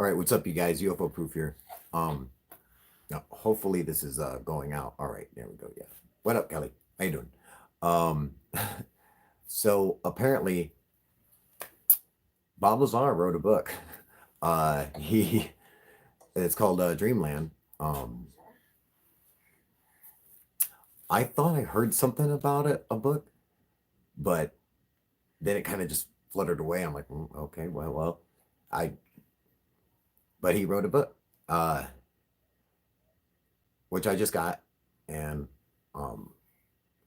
All right, what's up, you guys? UFO proof here. Now hopefully this is going out. All right, there we go. Yeah. What up, Kelly? How you doing? Um, so apparently Bob Lazar wrote a book. He it's called Dreamland. Um, I thought I heard something about it, a book, but then it kind of just fluttered away. I'm like, okay, I. But he wrote a book, uh, which I just got, and um,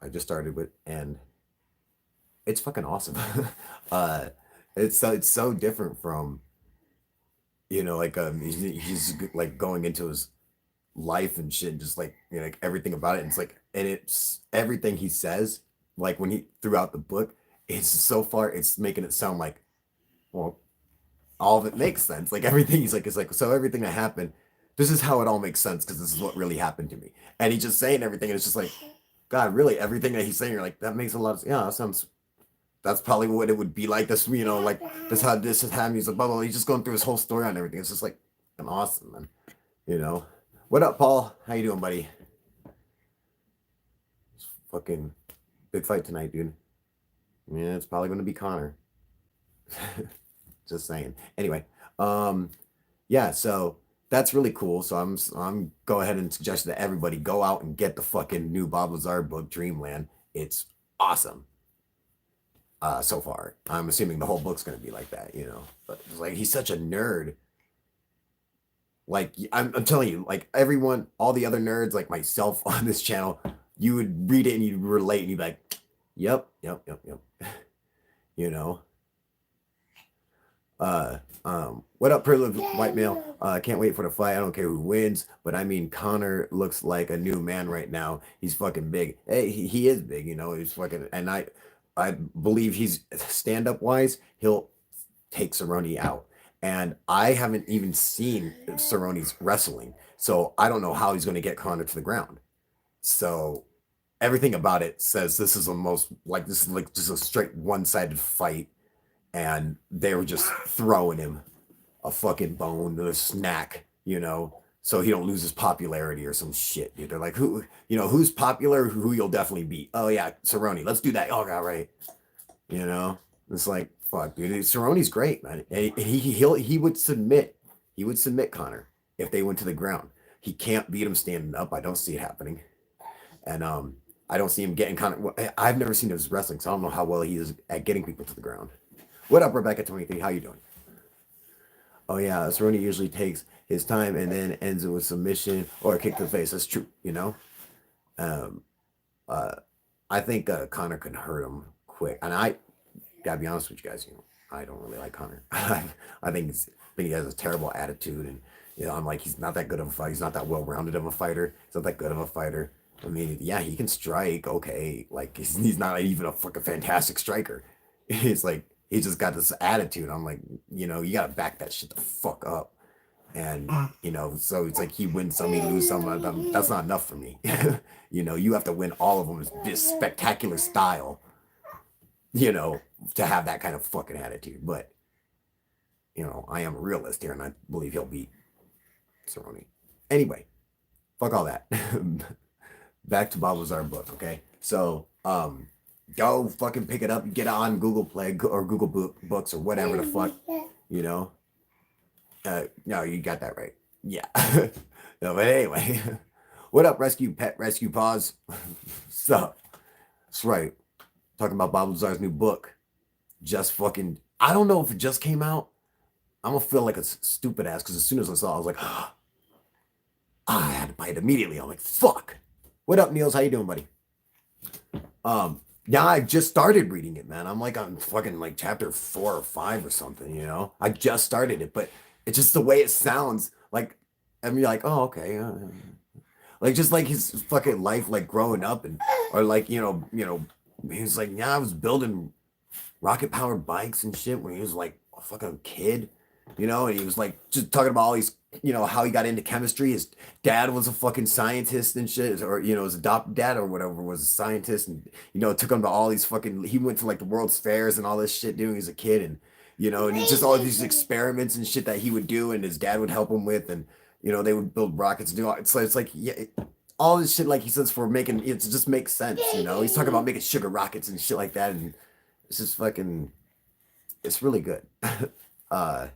I just started with, and it's fucking awesome. uh, it's so different from like he's like going into his life and shit, just like like everything about it. And it's like, and it's everything he says, like when he throughout the book, it's so far it's making it sound like, well, all of it makes sense. Like everything he's like, it's like, so everything that happened, this is how it all makes sense because this is what really happened to me. And he's just saying everything, and it's just like, God, really, everything that he's saying, you're like, that makes a lot of yeah, that sounds. That's probably what it would be like. This, like this how this is happening. He's like, blah, blah, blah. He's just going through his whole story on everything. It's just like an awesome, man. What up, Paul? How you doing, buddy? It's fucking big fight tonight, dude. Yeah, it's probably gonna be Connor. Just saying. Anyway, yeah, so that's really cool. So I'm go ahead and suggest that everybody go out and get the fucking new Bob Lazar book, Dreamland. It's awesome. So far, I'm assuming the whole book's gonna be like that, But it's like he's such a nerd. Like I'm telling you, like everyone, all the other nerds, like myself on this channel, you would read it and you'd relate and you'd be like, yep, yep, yep, yep. you know. What up, privileged white male? Can't wait for the fight. I don't care who wins, but I mean, Connor looks like a new man right now. He's fucking big. Hey, he is big, He's fucking, and I believe he's stand up wise. He'll take Cerrone out, and I haven't even seen Cerrone's wrestling, so I don't know how he's going to get Connor to the ground. So everything about it says this is this is like just a straight one-sided fight, and they were just throwing him a fucking bone, a snack, so he don't lose his popularity or some shit, dude. They're like, who's popular, who you'll definitely beat. Oh yeah, Cerrone, let's do that. Oh god, right. It's like, fuck, dude. Cerrone's great, man. And he would submit. He would submit Connor if they went to the ground. He can't beat him standing up. I don't see it happening. And I don't see him getting Connor. I've never seen his wrestling, so I don't know how well he is at getting people to the ground. What up, Rebecca 23? How you doing? Oh yeah, Cerrone usually takes his time and then ends it with submission or a kick to the face. That's true, Um, I think Connor can hurt him quick, and I gotta be honest with you guys. I don't really like Connor. I think he has a terrible attitude, and I'm like, he's not that good of a fighter. He's not that well rounded of a fighter. He's not that good of a fighter. I mean, yeah, he can strike, okay. Like he's not even a fucking fantastic striker. It's like he just got this attitude. I'm like, you gotta back that shit the fuck up. And so it's like he wins some, he lose some. That's not enough for me. You have to win all of them with this spectacular style. To have that kind of fucking attitude. But I am a realist here, and I believe he'll beat Cerrone. Anyway, fuck all that. Back to Bob Lazar book, okay? So, go fucking pick it up, get it on Google Play or Google Books or whatever the fuck, No, you got that right. Yeah. No, but anyway, what up, Pet Rescue Paws? So, that's right. Talking about Bob Lazar's new book. Just fucking, I don't know if it just came out. I'm gonna feel like a stupid ass because as soon as I saw it, I was like, I had to buy it immediately. I'm like, fuck. What up, Niels? How you doing, buddy? Yeah, I just started reading it, man. I'm like on fucking like chapter 4 or 5 or something, I just started it, but it's just the way it sounds. Like, and you're like, oh, okay. Like just like his fucking life, like growing up, and or like he was like, yeah, I was building rocket powered bikes and shit when he was like a fucking kid, and he was like just talking about all these, how he got into chemistry. His dad was a fucking scientist and shit, or his adopted dad or whatever was a scientist, and it took him to all these fucking. He went to like the World's Fairs and all this shit, dude. He was a kid, and you know, and it's just all these experiments and shit that he would do, and his dad would help him with, and you know, they would build rockets and do all. It's like yeah, all this shit, like he says, for making it just makes sense. You know, he's talking about making sugar rockets and shit like that, and it's just fucking, it's really good. uh,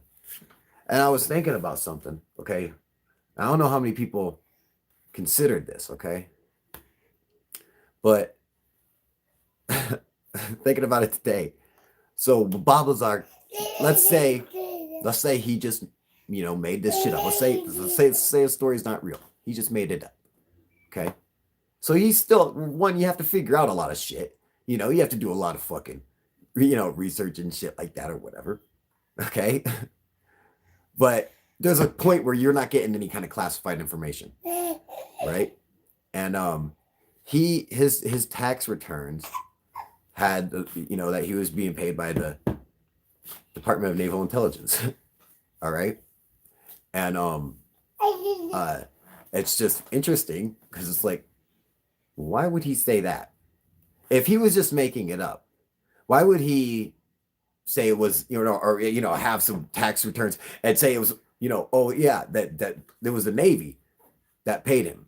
and I was thinking about something. Okay, I don't know how many people considered this. Okay, but thinking about it today. So Bob Lazar, let's say he just, you know, made this shit up. Let's say his story is not real. He just made it up. Okay. So he's still one, you have to figure out a lot of shit. You know, you have to do a lot of fucking, you know, research and shit like that or whatever. Okay. But there's a point where you're not getting any kind of classified information. Right. And his tax returns had, you know, that he was being paid by the Department of Naval Intelligence. All right. And it's just interesting because it's like, why would he say that? If he was just making it up, why would he say it was, you know, or you know, have some tax returns and say it was, you know, oh yeah, that there was the Navy that paid him.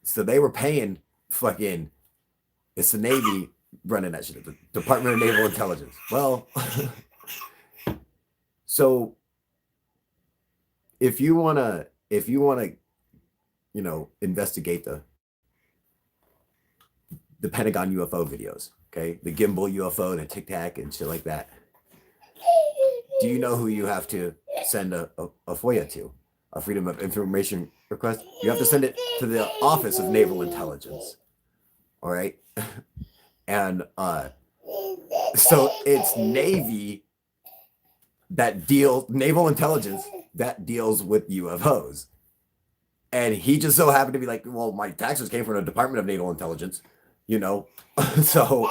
So they were paying fucking, it's the Navy running that shit, the Department of Naval Intelligence. Well, so if you wanna, you know, investigate the Pentagon UFO videos, okay, the gimbal UFO and a Tic Tac and shit like that, do you know who you have to send a FOIA to, a Freedom of Information request? You have to send it to the Office of Naval Intelligence. All right. And so it's Navy Naval Intelligence that deals with UFOs. And he just so happened to be like, well, my taxes came from the Department of Naval Intelligence, you know. So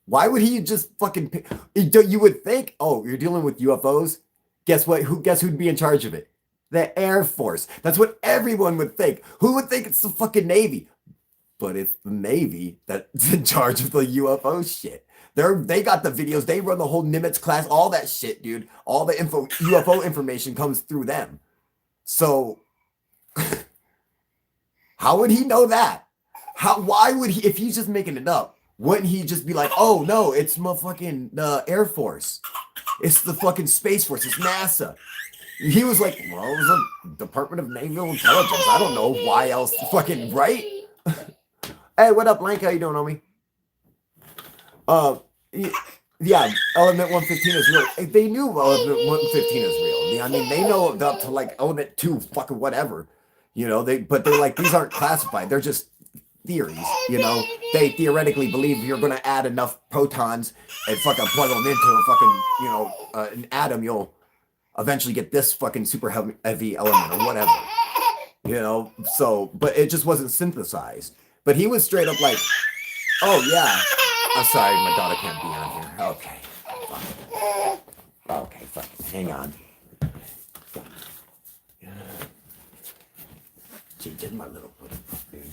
why would he just fucking pick? You would think, oh, you're dealing with UFOs. Guess what? Guess who'd be in charge of it? The Air Force. That's what everyone would think. Who would think it's the fucking Navy? But it's the Navy that's in charge of the UFO shit. They got the videos. They run the whole Nimitz class, all that shit, dude. All the UFO information comes through them. So how would he know that? Why would he, if he's just making it up, wouldn't he just be like, oh no, it's motherfucking the Air Force. It's the fucking Space Force. It's NASA. He was like, well, it was the Department of Naval Intelligence. I don't know why else. Fucking right. Hey, what up, Blank? How you doing, homie? Yeah, Element 115 is real. They knew Element 115 is real. I mean, they know up to like Element 2, fucking whatever. You know, but they're like, these aren't classified. They're just theories, you know. They theoretically believe you're going to add enough protons and fucking plug them into a fucking, you know, an atom, you'll eventually get this fucking super heavy element or whatever. You know, so, but it just wasn't synthesized. But he was straight up like, oh yeah. I'm sorry, my daughter can't be on here. Okay. Fine. Okay, fine. Hang on. She did my little dude.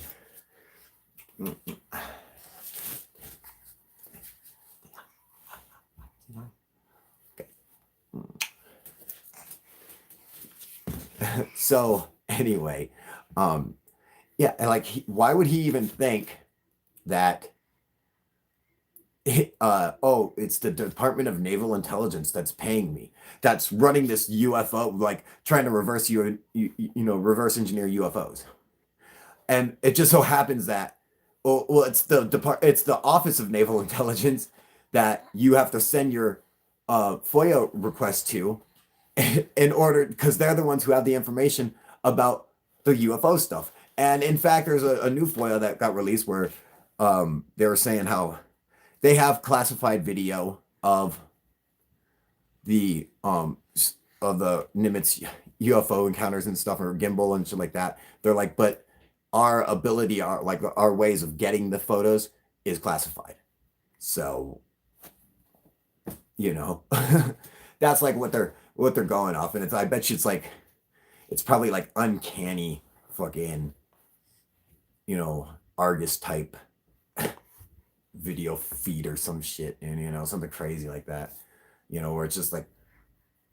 Okay. So anyway, yeah, like why would he even think that oh, it's the Department of Naval Intelligence that's paying me, that's running this UFO, like trying to reverse reverse engineer UFOs. And it just so happens that well it's the Office of Naval Intelligence that you have to send your FOIA request to in order, because they're the ones who have the information about the UFO stuff. And in fact, there's a new FOIA that got released where they were saying how they have classified video of the Nimitz UFO encounters and stuff, or gimbal and shit like that. They're like, but our ways of getting the photos is classified. So, you know, that's like what they're going off, and I bet you it's probably like uncanny fucking, you know, Argus type video feed or some shit, and something crazy like that, where it's just like,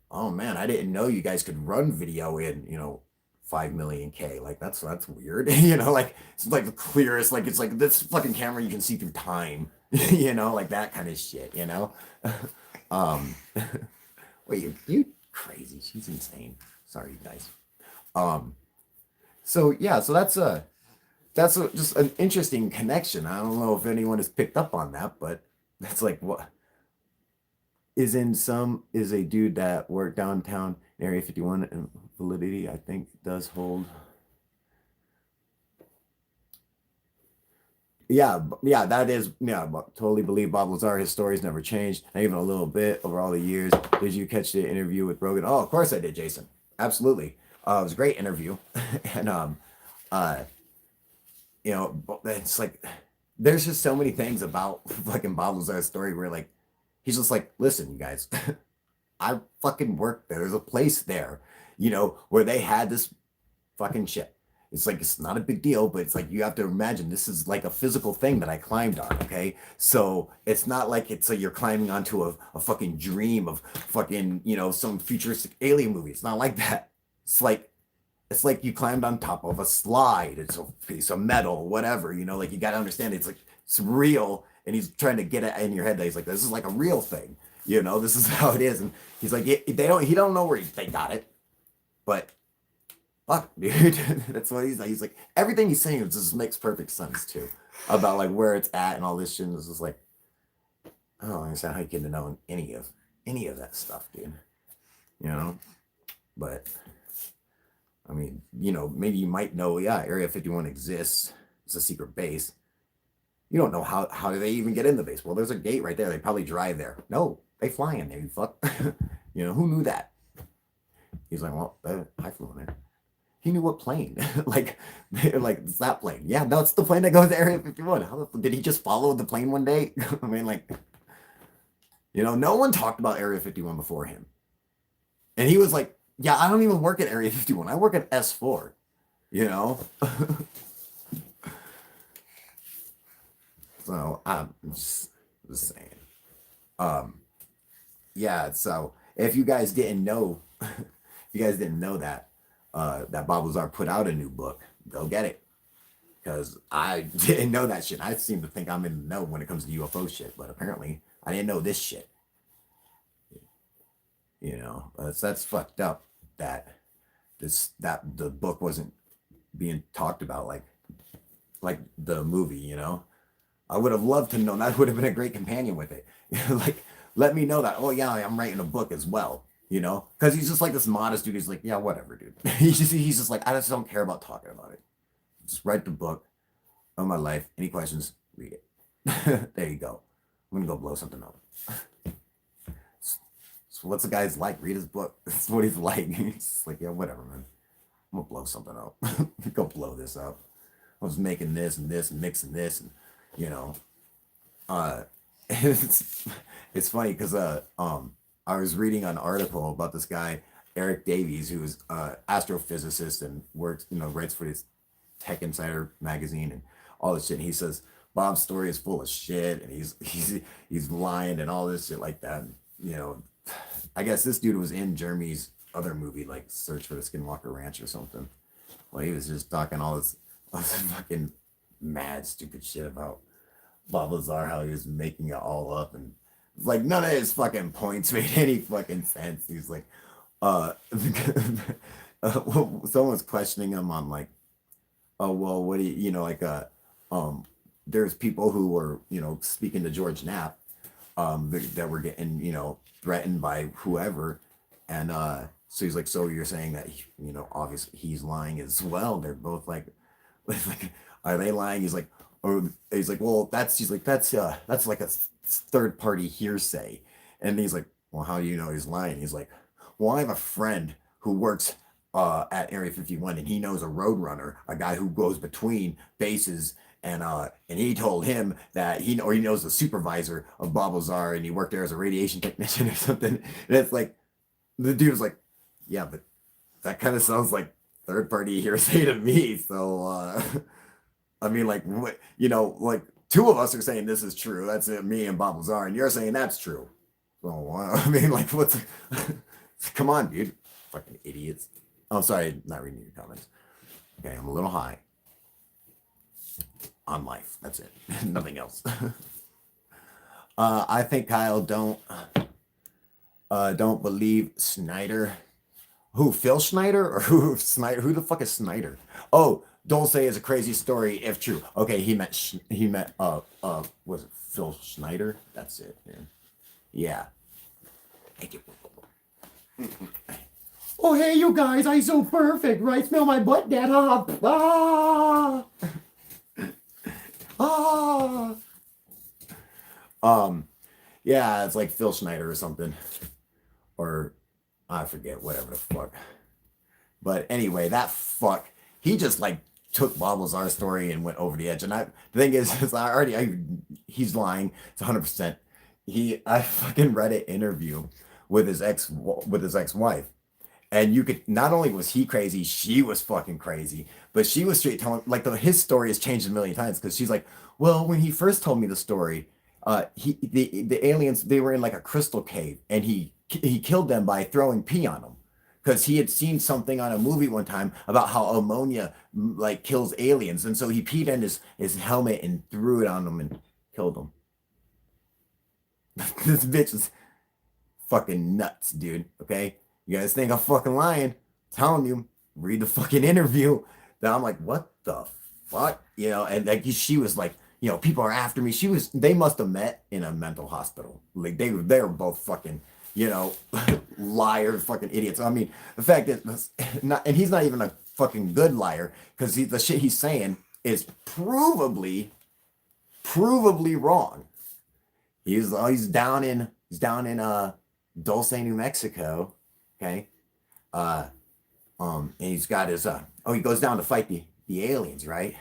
oh man, I didn't know you guys could run video in 5 million K. Like that's weird. Like it's like the clearest, like it's like this fucking camera you can see through time. Like that kind of shit. um wait, you crazy. She's insane. Sorry, guys. um so yeah, so just an interesting connection. I don't know if anyone has picked up on that, but that's like what is a dude that worked downtown in Area 51, and validity I think does hold. Yeah, that is, yeah, totally believe Bob Lazar. His story's never changed, not even a little bit over all the years. Did you catch the interview with Rogan? Oh, of course I did, Jason. Absolutely. It was a great interview. And uh it's like there's just so many things about fucking Bob Lazar's story where like he's just like, listen, you guys, I fucking worked there. There's a place there, where they had this fucking shit. It's like, it's not a big deal, but it's like, you have to imagine this is like a physical thing that I climbed on. Okay. So it's not like it's like you're climbing onto a fucking dream of fucking, some futuristic alien movie. It's not like that. It's like you climbed on top of a slide. It's a piece of metal, whatever, like you got to understand it's like, it's real. And he's trying to get it in your head that he's like, this is like a real thing. This is how it is. And he's like, he don't know where they got it, but fuck, dude. That's what he's like. He's like, everything he's saying just makes perfect sense too, about like where it's at and all this shit. And it's just like, I don't understand how you get to know any of that stuff, dude. But I mean, maybe you might know, yeah, Area 51 exists. It's a secret base. You don't know how do they even get in the base? Well, there's a gate right there. They probably drive there. No, they fly in there. You fuck. Who knew that? He's like, well, I flew in there. He knew what plane. like it's that plane. Yeah, no, it's the plane that goes to Area 51. Did he just follow the plane one day? I mean, like, no one talked about Area 51 before him. And he was like, yeah, I don't even work at Area 51. I work at S4. So I'm just saying. Yeah, so if you guys didn't know, that that Bob Lazar put out a new book, go get it. Because I didn't know that shit. I seem to think I'm in the know when it comes to UFO shit, but apparently I didn't know this shit. That's fucked up that the book wasn't being talked about like the movie. I would have loved to know. That would have been a great companion with it. Like, let me know that. Oh yeah, I'm writing a book as well. Because he's just like this modest dude. He's like, yeah, whatever, dude. he's just like, I just don't care about talking about it. Just write the book of my life. Any questions? Read it. There you go. I'm gonna go blow something up. So what's the guy's like? Read his book. That's what he's like. He's just like, yeah, whatever, man. I'm gonna blow something up. Go blow this up. I was making this and this and mixing this and uh it's funny because I was reading an article about this guy Eric Davies, who's astrophysicist and works, writes for this Tech Insider magazine and all this shit. And he says Bob's story is full of shit and he's lying and all this shit like that. And, I guess this dude was in Jeremy's other movie, like Search for the Skinwalker Ranch or something. Well, he was just talking all this fucking mad stupid shit about Bob Lazar, how he was making it all up, and like none of his fucking points made any fucking sense. He's like, someone's questioning him on like, oh well, what do like there's people who were speaking to George Knapp, that were getting threatened by whoever, and so he's like, so you're saying that obviously he's lying as well? They're both like, are they lying? He's like, or he's like, well, that's like a third party hearsay. And he's like, well, how do you know he's lying? He's like, well, I have a friend who works at Area 51 and he knows a roadrunner, a guy who goes between bases, and he told him that he knows the supervisor of Bob Lazar and he worked there as a radiation technician or something. And it's like, the dude was like, yeah, but that kind of sounds like third party hearsay to me. So I mean, like, what, like Two of us are saying this is true. That's it, me and Bob Lazar, and you're saying that's true. Well, I mean, like, what's? Come on, dude, fucking idiots. Oh, sorry, not reading your comments. Okay, I'm a little high on life. That's it. Nothing else. I think Kyle don't believe Schneider. Who, Phil Schneider or who Snyder? Who the fuck is Snyder? Oh, Dulce is a crazy story if true. Okay, he meant was it Phil Schneider? That's it. Yeah. Thank you. Oh, hey, you guys, I so perfect, right? Smell my butt, Dad. Ah. Ah. Yeah, it's like Phil Schneider or something, or I forget, whatever the fuck. But anyway, that fuck, he just like took Bob Lazar's story and went over the edge. And the thing is he's lying. It's 100%. I fucking read an interview with his ex-wife. And you could, not only was he crazy, she was fucking crazy, but she was straight telling, like, his story has changed a million times, because she's like, well, when he first told me the story, the aliens, they were in like a crystal cave, and he killed them by throwing pee on them, because he had seen something on a movie one time about how ammonia like kills aliens, and so he peed in his helmet and threw it on them and killed them. This bitch is fucking nuts, dude. Okay, you guys think I'm fucking lying? I'm telling you, read the fucking interview. That I'm like, what the fuck, you know? And like she was like, you know, people are after me. They must have met in a mental hospital. Like they were both fucking, you know, liar, fucking idiots. I mean, the fact that and he's not even a fucking good liar, because the shit he's saying is provably wrong. He's down in Dulce, New Mexico. Okay. And he's got his he goes down to fight the aliens, right?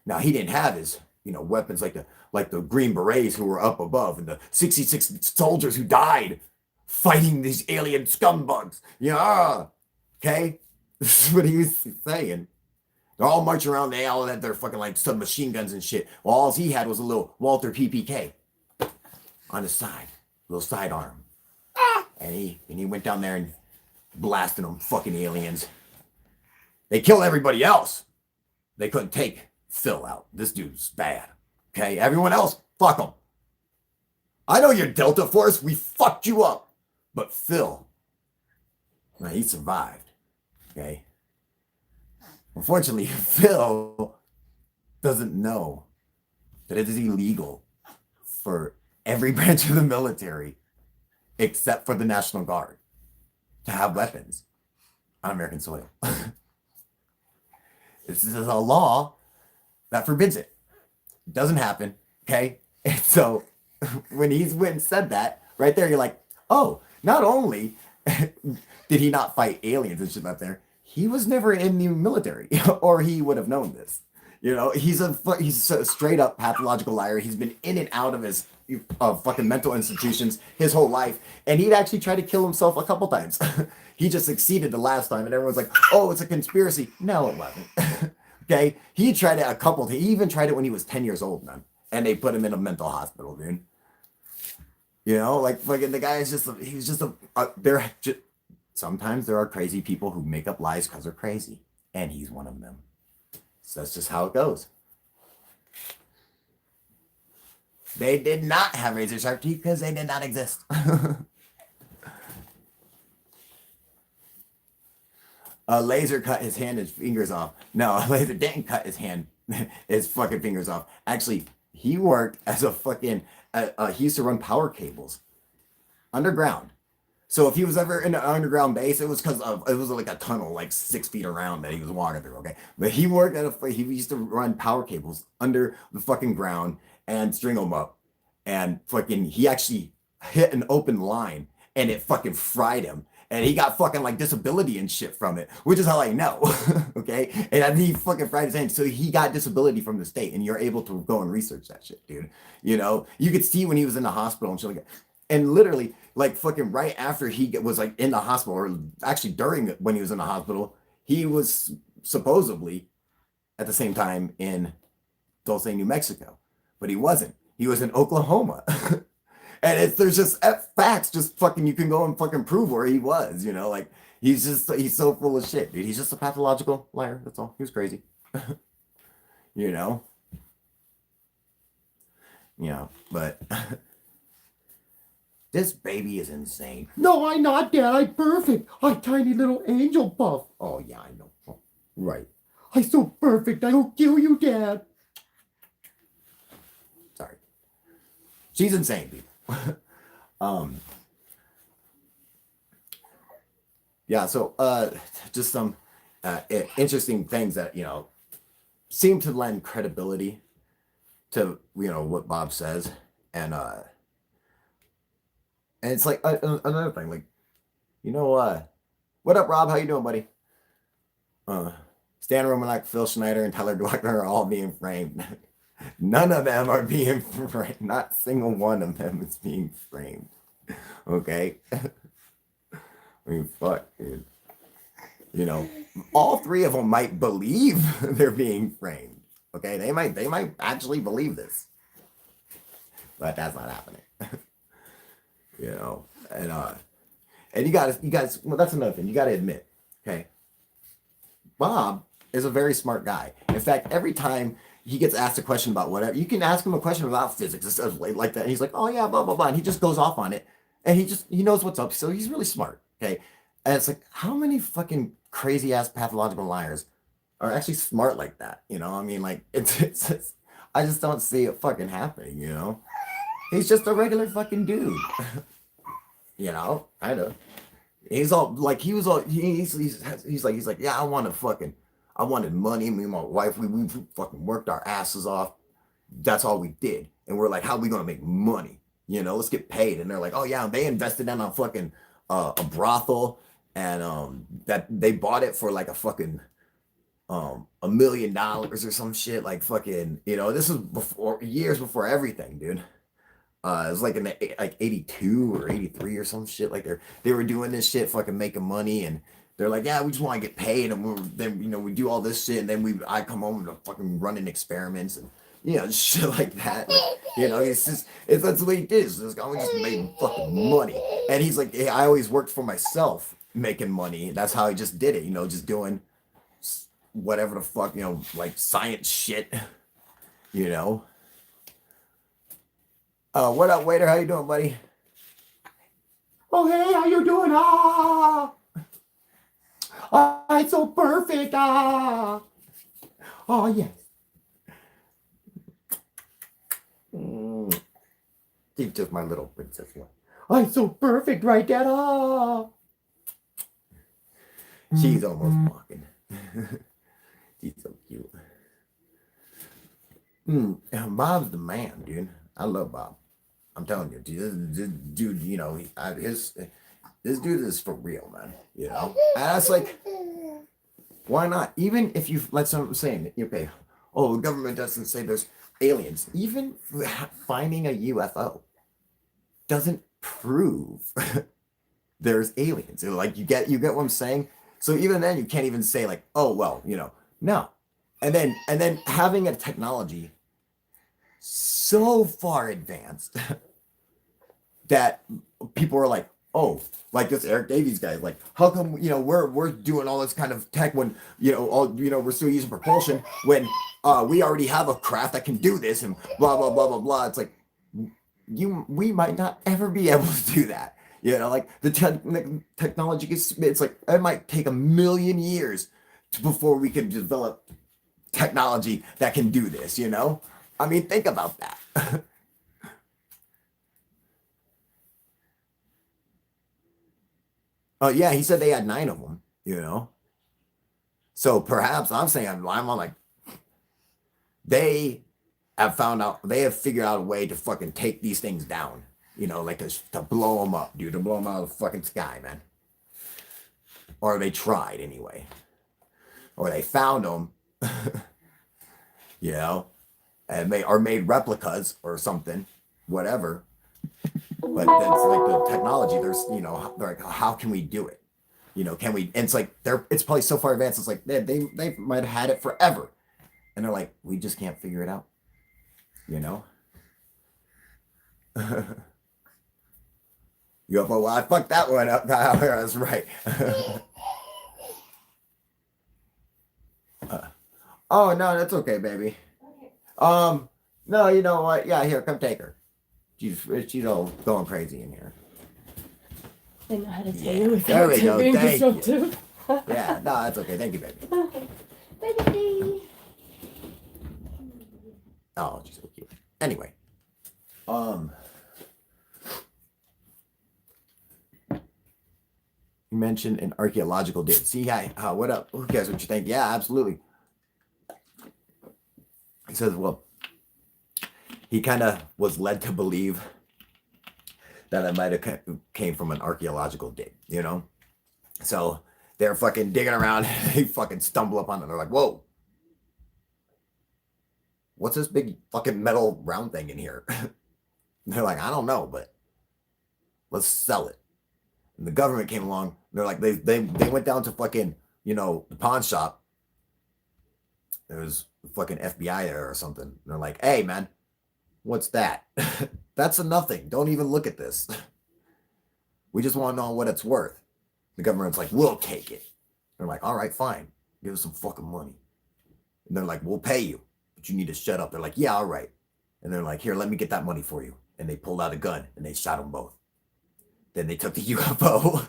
Now he didn't have his, you know, weapons like the Green Berets who were up above, and the 66 soldiers who died fighting these alien scumbugs. You know, okay? This is what he was saying. They're all marching around, they all had their fucking like submachine guns and shit. Well, all he had was a little Walther PPK on his side, little sidearm. And he went down there and blasted them fucking aliens. They killed everybody else. They couldn't take Phil out. This dude's bad. Okay, everyone else, fuck him. I know you're Delta Force. We fucked you up. But Phil, well, he survived. Okay. Unfortunately, Phil doesn't know that it is illegal for every branch of the military, except for the National Guard, to have weapons on American soil. This is a law that forbids it. It doesn't happen, okay? And so when he's went and said that, right there, you're like, oh, not only did he not fight aliens and shit out there, he was never in the military, or he would have known this. You know, he's a straight up pathological liar. He's been in and out of his fucking mental institutions his whole life, and he'd actually tried to kill himself a couple times. He just succeeded the last time, and everyone's like, oh, it's a conspiracy. No, it wasn't. Okay, he tried it a couple times. He even tried it when he was 10 years old, man, and they put him in a mental hospital, dude. You know, like fucking the guy is sometimes there are crazy people who make up lies because they're crazy, and he's one of them. So that's just how it goes. They did not have razor sharp teeth because they did not exist. Lazar cut his hand and fingers off. No, Lazar didn't cut his fucking fingers off. Actually, he worked as a fucking, he used to run power cables underground. So if he was ever in an underground base, it was because it was like a tunnel like 6 feet around that he was walking through, okay? But he worked he used to run power cables under the fucking ground and string them up. And fucking, he actually hit an open line and it fucking fried him. And he got fucking like disability and shit from it, which is how I know, okay? And he fucking fried his hand. So he got disability from the state, and you're able to go and research that shit, dude. You know, you could see when he was in the hospital and shit like that. And literally, like fucking right after he was like in the hospital, or actually during when he was in the hospital, he was supposedly at the same time in Dulce, New Mexico. but he wasn't. He was in Oklahoma. And there's just facts, just fucking, you can go and fucking prove where he was, you know, like he's so full of shit, dude. He's just a pathological liar. That's all. He was crazy. You know? Yeah, but this baby is insane. No, I'm not, Dad. I'm perfect. I'm tiny little angel puff. Oh, yeah, I know. Oh, right. I'm so perfect. I don't kill you, Dad. Sorry. She's insane, people. Yeah, so just some interesting things that, you know, seem to lend credibility to, you know, what Bob says. And it's like another thing, like, you know, what up, Rob? How you doing, buddy? Stan Romanek, Phil Schneider, and Tyler Gluckner are all being framed. None of them are being framed. Not a single one of them is being framed. Okay? I mean, fuck, dude. You know, all three of them might believe they're being framed. Okay? They might actually believe this. But that's not happening. You know, and you guys, well, that's another thing. You got to admit, okay? Bob is a very smart guy. In fact, every time he gets asked a question about whatever, you can ask him a question about physics, stuff like that. And he's like, oh yeah, blah, blah, blah. And he just goes off on it. And he knows what's up. So he's really smart. Okay. And it's like, how many fucking crazy ass pathological liars are actually smart like that? You know, I mean, like, it's I just don't see it fucking happening, you know? He's just a regular fucking dude. You know, I know. He's all like, he's like, yeah, I wanted money. Me and my wife, we fucking worked our asses off. That's all we did. And we're like, how are we gonna make money? You know, let's get paid. And they're like, oh yeah, they invested in a fucking a brothel, and that they bought it for like a fucking $1 million or some shit. Like fucking, you know, this was before, years before everything, dude. It was like in like 82 or 83 or some shit. Like they were doing this shit, fucking making money, and they're like, yeah, we just want to get paid, and then, you know, we do all this shit, and then I come home and fucking running experiments and, you know, shit like that. Like, you know, that's the way he did. This guy just made fucking money, and he's like, hey, I always worked for myself making money. That's how he just did it, you know, just doing whatever the fuck, you know, like science shit, you know. What up, waiter? How you doing, buddy? Oh, hey, how you doing? It's so perfect. Oh, yes. She's just my little princess one. I'm so perfect, right, Dad? She's almost walking. She's so cute. Bob's the man, dude. I love Bob. I'm telling you, this dude, you know, this dude is for real, man. You know, and I was like, why not? Even if you, like I'm saying, okay, oh, the government doesn't say there's aliens. Even finding a UFO doesn't prove there's aliens. Like, you get what I'm saying? So even then, you can't even say like, oh well, you know, no. And then having a technology so far advanced that people are like, oh, like this Eric Davies guy, like, how come, you know, we're doing all this kind of tech when, you know, all, you know, we're still using propulsion when we already have a craft that can do this and blah blah blah blah blah. It's like, we might not ever be able to do that. You know, like the technology it's like, it might take 1 million years before we can develop technology that can do this, you know? I mean, think about that. Oh, yeah, he said they had 9 of them, you know? So perhaps I'm saying, I'm on like, they have figured out a way to fucking take these things down, you know, like to blow them up, dude, to blow them out of the fucking sky, man. Or they tried anyway. Or they found them, you know? And made replicas or something, whatever. But that's like the technology. There's, you know, they're like, how can we do it? You know, can we? And it's like it's probably so far advanced. It's like they might have had it forever, and they're like, we just can't figure it out. You know. UFO. Well, I fucked that one up. That's right. Oh no, that's okay, baby. No, you know what? Yeah, here, come take her. She's all going crazy in here. I know how to tell Yeah, you there without we go. being Thank you. disruptive. Yeah, no, that's okay. Thank you, baby. Baby. Oh, she's so cute. Anyway, you mentioned an archaeological dig. See, hi, what up? Who cares what you think? Yeah, absolutely. He says, well, he kind of was led to believe that it might have came from an archaeological dig, you know? So they're fucking digging around. They fucking stumble upon it. They're like, whoa. What's this big fucking metal round thing in here? They're like, I don't know, but let's sell it. And the government came along. They're like, they went down to fucking, the pawn shop. There was fucking FBI there or something. And they're like, hey, man, what's that? That's a nothing. Don't even look at this. We just want to know what it's worth. The government's like, we'll take it. They're like, all right, fine. Give us some fucking money. And they're like, we'll pay you, but you need to shut up. They're like, yeah, all right. And they're like, here, let me get that money for you. And they pulled out a gun and they shot them both. Then they took the UFO.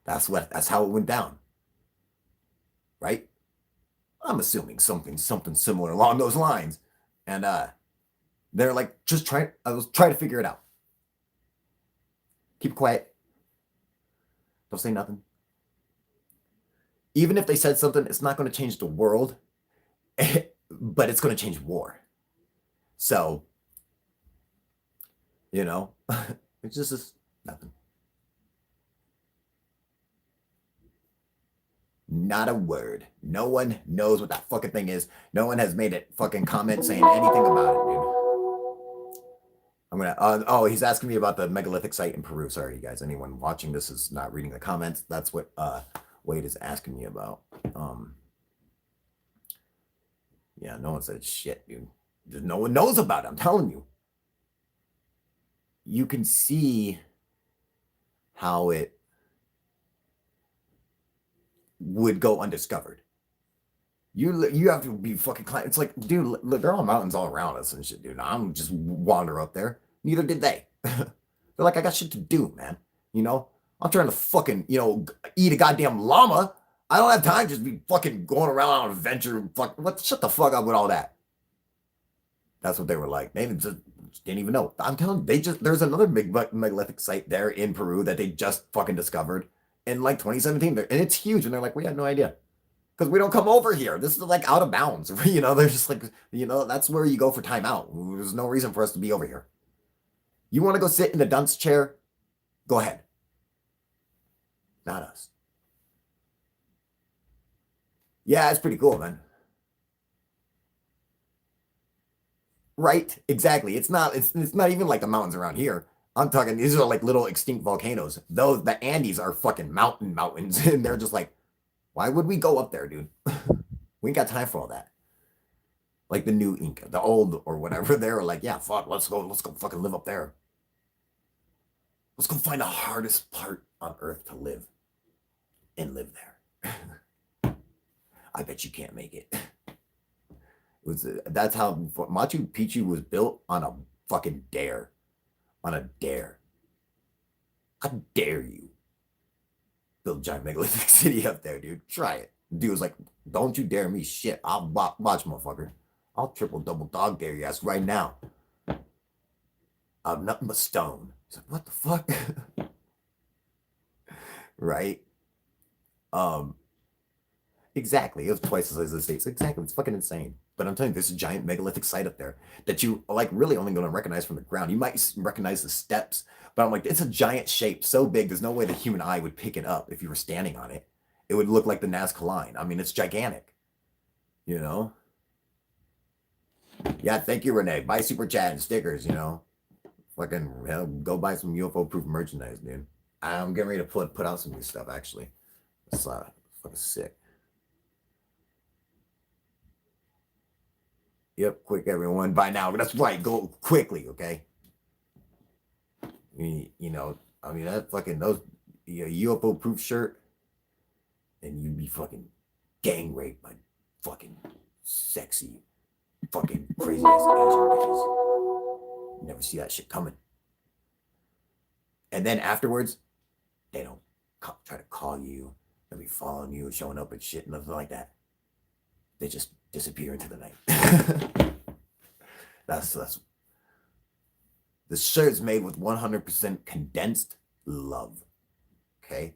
That's how it went down. Right? I'm assuming something similar along those lines. And they're like, I was trying to figure it out. Keep quiet. Don't say nothing. Even if they said something, it's not going to change the world, but it's going to change war. So, it's just nothing. Not a word. No one knows what that fucking thing is. No one has made a fucking comment saying anything about it, dude. I'm gonna. He's asking me about the megalithic site in Peru. Sorry, you guys. Anyone watching this is not reading the comments. That's what Wade is asking me about. Yeah, no one said shit, dude. No one knows about it. I'm telling you. You can see how it would go undiscovered. You have to be fucking climbing. It's like, dude, look, there are mountains all around us and shit, dude. I'm just wander up there. Neither did they. They're like, I got shit to do, man. I'm trying to fucking, eat a goddamn llama. I don't have time to just be fucking going around on an adventure. Shut the fuck up with all that. That's what they were like. They just didn't even know. I'm telling you, there's another big megalithic site there in Peru that they just fucking discovered in like 2017. And it's huge. And they're like, we had no idea. Because we don't come over here. This is like out of bounds. They're just like, that's where you go for timeout. There's no reason for us to be over here. You want to go sit in the dunce chair? Go ahead. Not us. Yeah, it's pretty cool, man. Right? Exactly. It's not even like the mountains around here. I'm talking, these are like little extinct volcanoes. Those, the Andes are fucking mountains. And they're just like, why would we go up there, dude? We ain't got time for all that. Like the new Inca, the old or whatever, they're like, yeah, fuck, let's go fucking live up there. Let's go find the hardest part on Earth to live. And live there. I bet you can't make it. That's how Machu Picchu was built, on a fucking dare. On a dare. I dare you. Build a giant megalithic city up there, dude. Try it. Dude was like, don't you dare me. Shit. I'll watch, motherfucker. I'll triple double dog dare your ass right now. I'm nothing but stone. He's like, what the fuck? Right? Exactly. It was twice the size of the States. Exactly. It's fucking insane. But I'm telling you, there's a giant megalithic site up there that you like really only going to recognize from the ground. You might recognize the steps, but I'm like, it's a giant shape so big, there's no way the human eye would pick it up if you were standing on it. It would look like the Nazca line. I mean, it's gigantic. Yeah, thank you, Renee. Buy super chat and stickers, Fucking hell, go buy some UFO proof merchandise, dude. I'm getting ready to put out some new stuff, actually. It's fucking sick. Yep, quick, everyone. By now. That's right. Go quickly, okay? I mean that fucking those UFO proof shirt, and you'd be fucking gang raped by fucking sexy, fucking crazy ass Asian bitches. Never see that shit coming. And then afterwards, they don't try to call you, they'll be following you, showing up and shit, nothing like that. They just disappear into the night. that's the shirt's made with 100% condensed love. Okay?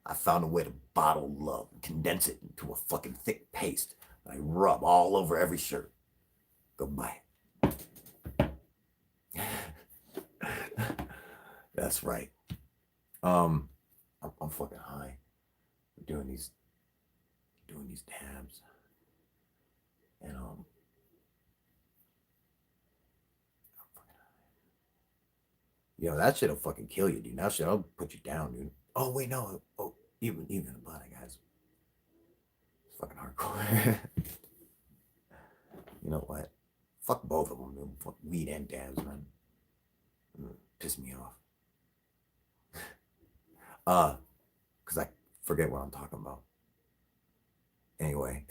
I found a way to bottle love and condense it into a fucking thick paste. I rub all over every shirt. Go buy it. That's right. I'm fucking high. I'm doing these tabs. And I'm fucking high. Yo, that shit'll fucking kill you, dude. That shit'll put you down, dude. Oh wait, no. Oh, even about it, guys. It's fucking hardcore. You know what? Fuck both of them, dude. Fuck weed and dabs, man. Piss me off. Because I forget what I'm talking about. Anyway,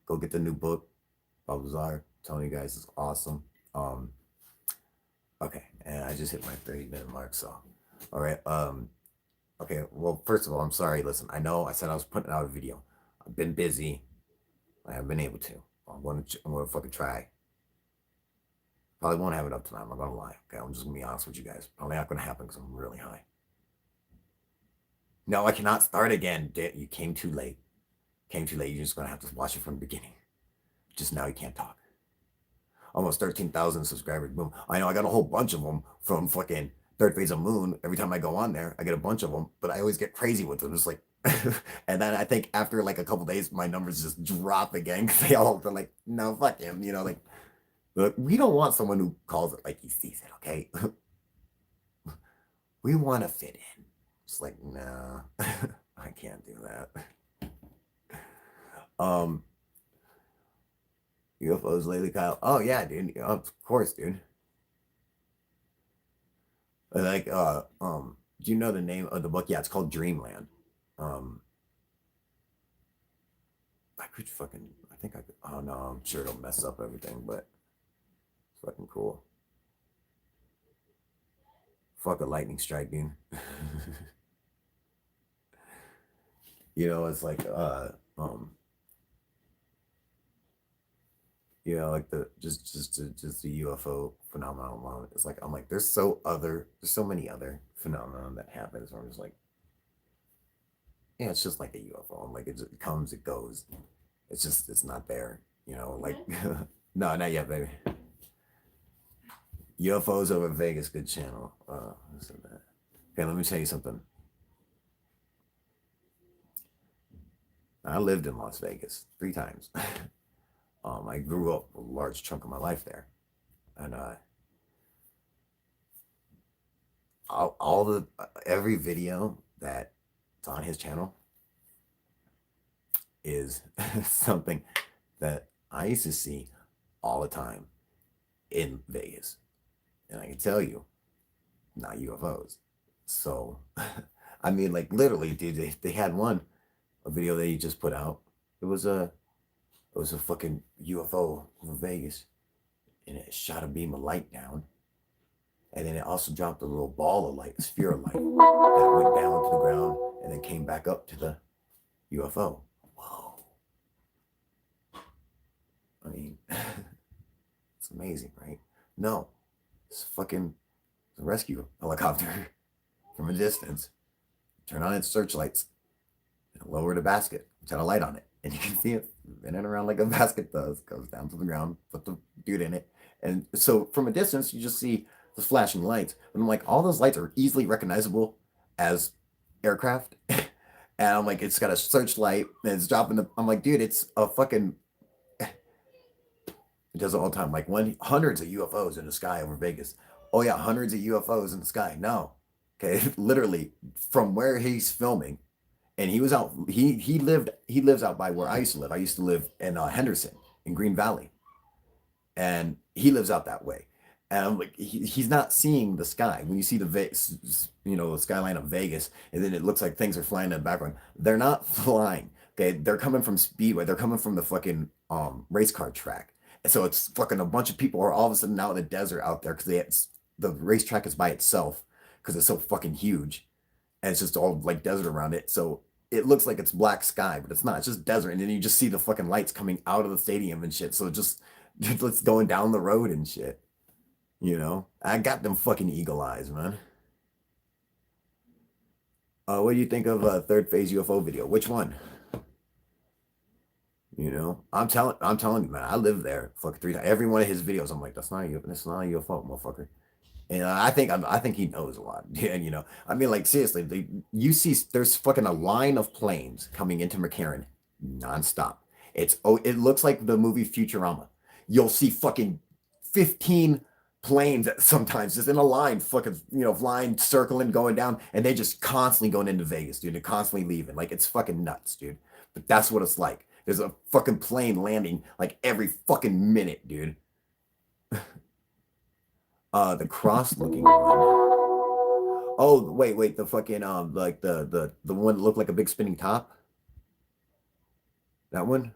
go get the new book, Bob Lazar. Telling you guys, it's awesome. Okay, and I just hit my 30-minute mark, so all right. Okay, well, first of all, I'm sorry. Listen, I know I said I was putting out a video. I've been busy. I haven't been able to. I'm gonna fucking try. Probably won't have it up tonight. I'm not gonna lie. Okay, I'm just gonna be honest with you guys. Probably not gonna happen because I'm really high. No, I cannot start again. You came too late. Came too late. You're just gonna have to watch it from the beginning. Just now you can't talk. Almost 13,000 subscribers. Boom. I know I got a whole bunch of them from fucking Third Phase of Moon. Every time I go on there, I get a bunch of them, but I always get crazy with them. It's like, and then I think after like a couple days, my numbers just drop again because they all are like, no, fuck him. Like, look, we don't want someone who calls it like he sees it, okay? We want to fit in. It's like, no, I can't do that. UFOs lately, Kyle. Oh yeah, dude. Of course, dude. Like, do you know the name of the book? Yeah, it's called Dreamland. I could fucking, I think I could. Oh no, I'm sure it'll mess up everything, but it's fucking cool. Fuck a lightning strike, dude. It's like, like the UFO phenomenon alone. It's like I'm like, there's so many other phenomenon that happens where I'm just like, yeah, it's just like a UFO. I'm like, it just comes, it goes. It's not there. Like no, not yet, baby. UFOs over Vegas, good channel. Listen to that. Okay, let me tell you something. I lived in Las Vegas 3 times. I grew up a large chunk of my life there, and every video that's on his channel is something that I used to see all the time in Vegas, and I can tell you, not UFOs. So, I mean, like literally, dude, they had a video that he just put out. It was a fucking UFO over Vegas, and it shot a beam of light down, and then it also dropped a little ball of light, a sphere of light that went down to the ground and then came back up to the UFO. Whoa! I mean, it's amazing, right? No, it's fucking a rescue helicopter from a distance. Turn on its searchlights and lower the basket, turn a light on it, and you can see it spinning around like a basket does, goes down to the ground, put the dude in it. And so from a distance, you just see the flashing lights. And I'm like, all those lights are easily recognizable as aircraft. And I'm like, it's got a searchlight and it's dropping I'm like, dude, it's a fucking, it does it all the time. Like hundreds of UFOs in the sky over Vegas. Oh yeah, hundreds of UFOs in the sky. No. Okay, literally from where he's filming. And he was out, he lives out by where I used to live. I used to live in Henderson in Green Valley. And he lives out that way. And I'm like, he's not seeing the sky. When you see the skyline of Vegas, and then it looks like things are flying in the background. They're not flying. Okay, they're coming from Speedway. They're coming from the fucking race car track. And so it's fucking a bunch of people are all of a sudden out in the desert out there because the racetrack is by itself because it's so fucking huge, and it's just all like desert around it. So it looks like it's black sky, but it's not. It's just desert, and then you just see the fucking lights coming out of the stadium and shit. So it just it's going down the road and shit. I got them fucking eagle eyes, man. What do you think of third phase UFO video? Which one? I'm telling you, man. I live there. Fucking 3 times. Every one of his videos, I'm like, that's not a UFO, motherfucker. And I think he knows a lot. Yeah, I mean, like seriously, you see, there's fucking a line of planes coming into McCarran nonstop. It looks like the movie Futurama. You'll see fucking 15 planes sometimes just in a line, fucking flying, circling, going down, and they just constantly going into Vegas, dude. They're constantly leaving. Like it's fucking nuts, dude. But that's what it's like. There's a fucking plane landing like every fucking minute, dude. The cross-looking one. Oh, wait, the fucking like the one that looked like a big spinning top. That one.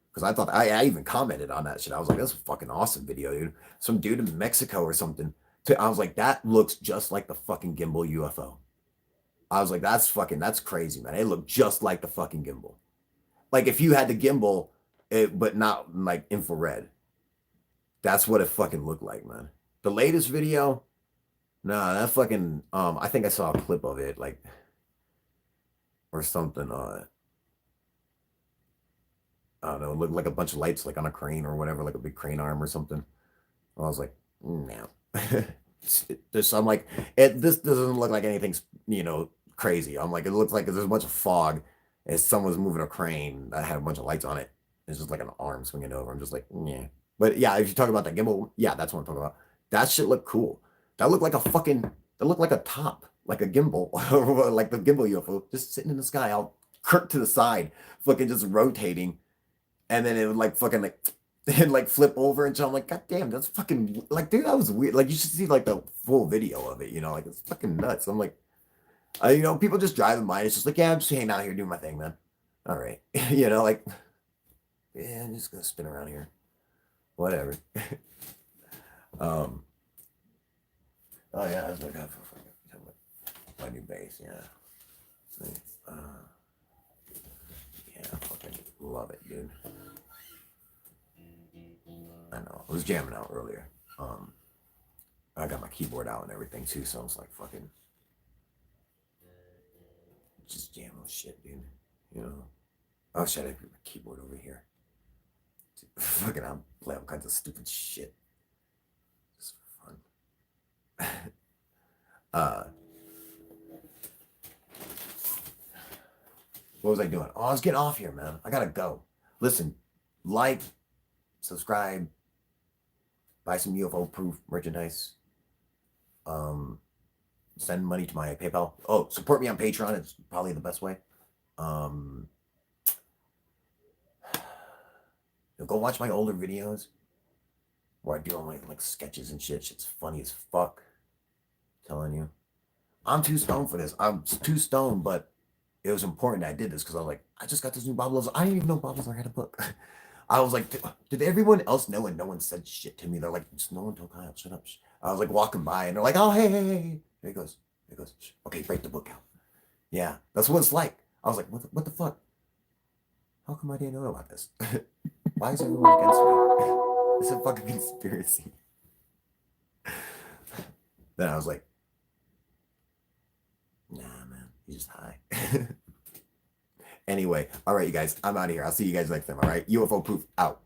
Because I thought I even commented on that shit. I was like, that's a fucking awesome video, dude. Some dude in Mexico or something. I was like, that looks just like the fucking gimbal UFO. I was like, that's crazy, man. It looked just like the fucking gimbal. Like if you had the gimbal, but not like infrared. That's what it fucking looked like, man. The latest video, nah, that fucking I think I saw a clip of it, like or something. I don't know, it looked like a bunch of lights like on a crane or whatever, like a big crane arm or something. I was like, no. I'm like, this doesn't look like anything's, crazy. I'm like, it looks like there's a bunch of fog and someone's moving a crane that had a bunch of lights on it. It's just like an arm swinging over. I'm just like, yeah. But yeah, if you talk about that gimbal, yeah, that's what I'm talking about. That shit looked cool. That looked like a top, like a gimbal, like the gimbal UFO, just sitting in the sky, all curved to the side, fucking just rotating. And then it would like fucking like and like flip over and so I'm like, God damn, that's fucking like, dude, that was weird. Like you should see like the full video of it, like it's fucking nuts. I'm like, people just driving by. It's just like, yeah, I'm just hanging out here doing my thing, man. All right, like, yeah, I'm just gonna spin around here, whatever. Oh yeah, I was like, my new bass, yeah. Yeah, I fucking love it, dude. I know. I was jamming out earlier. I got my keyboard out and everything too, so I was like fucking just jamming shit, dude. Oh shit, I put my keyboard over here. Fucking I'll play all kinds of stupid shit. Just for fun. What was I doing? Oh, I was getting off here, man. I gotta go. Listen, like, subscribe, buy some UFO proof merchandise. Send money to my PayPal. Oh, support me on Patreon. It's probably the best way. Go watch my older videos where I do all my like sketches and shit. Shit's funny as fuck. I'm telling you. I'm too stoned for this. I'm too stoned, but it was important that I did this because I was like, I just got this new Bob Lazar. I didn't even know Bob Lazar had a book. I was like, did everyone else know? And no one said shit to me. They're like, just no one told Kyle, shut up. I was like walking by and they're like, oh, hey. Here he goes. Okay, break the book out. Yeah, that's what it's like. I was like, what the fuck? How come I didn't know about this? Why is everyone against me? It's a fucking conspiracy. Then I was like, nah, man, he's just high. Anyway, all right, you guys, I'm out of here. I'll see you guys next time, all right? UFO proof out.